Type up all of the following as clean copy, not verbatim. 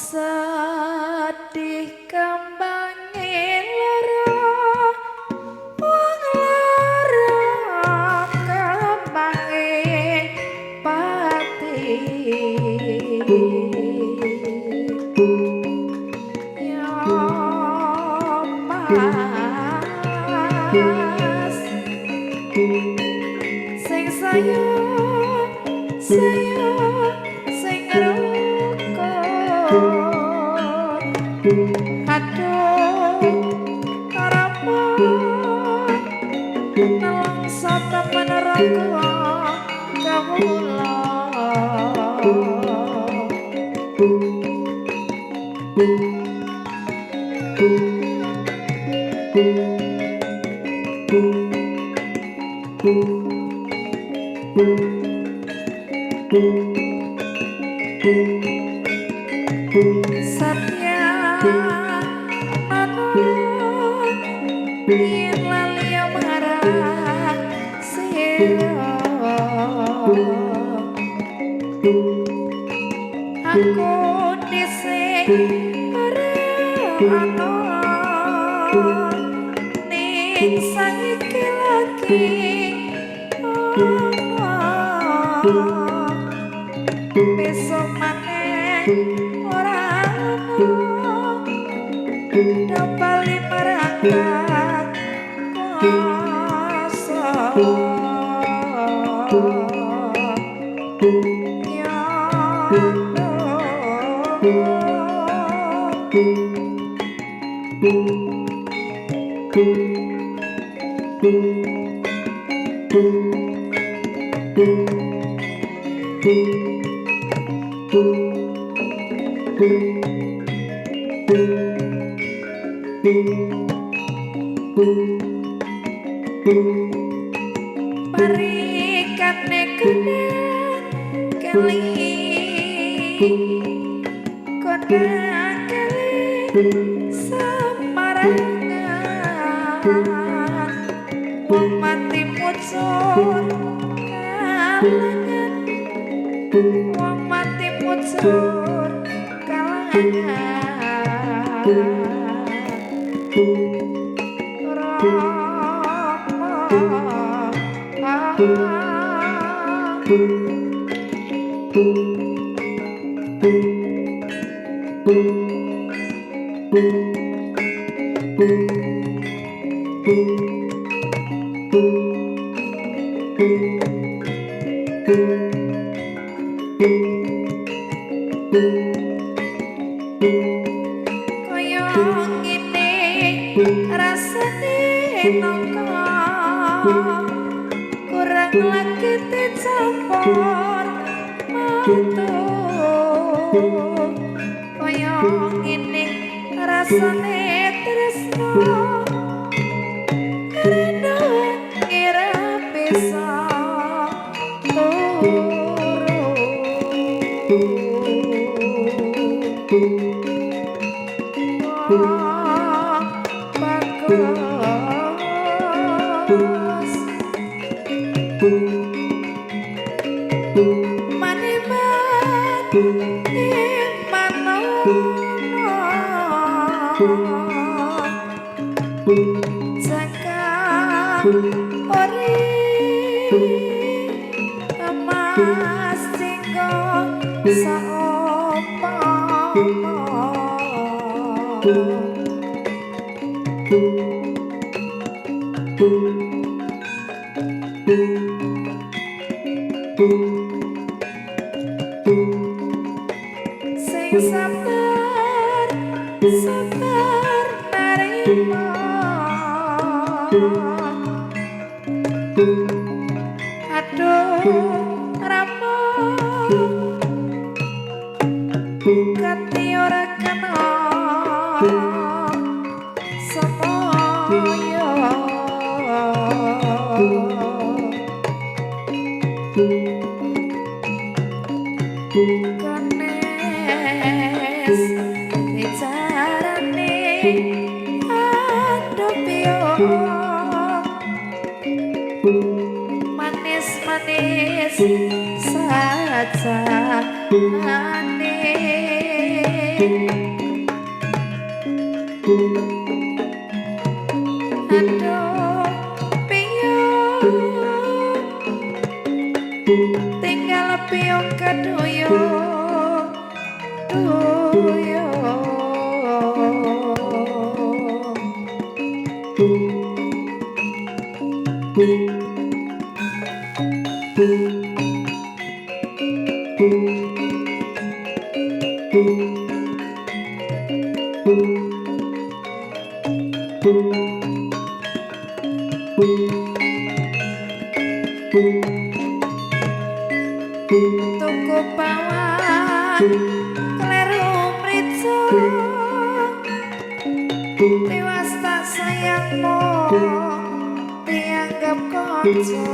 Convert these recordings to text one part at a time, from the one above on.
sedih kembange lara wong lara kembange pati ya mas sing sayang sayang sing aduh harapan nelongso temen roko kawula Satya manut yen lali marang sira aku dhisik ana ning saiki lagi besok maneh ora bali marangkat kuasa ya parikane kenen kali kona kali samarangan wong mati mucur kalangan wong mati mucur kalangan kaya ngene rasane nangka kurang lagi dicampur matu kaya ngene rasane tresno karena ngira bisa bagus maniman imanono jaga ori emas singgo saopo sing sabar sabar narima aduh rama kati ora kena semoyo kanes bicarane aduh piyo manis-manis saja aneh lawan kleru mrica tewas tak sayangmu dianggap kanca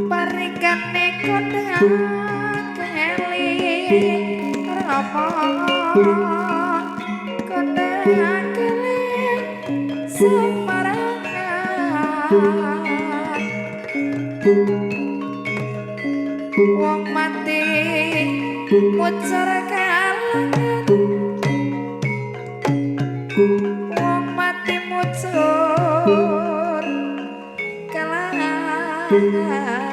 parikane kodang keling rama kodang keling semarangan wong mati mucar kalangan wong mati mucar kalangan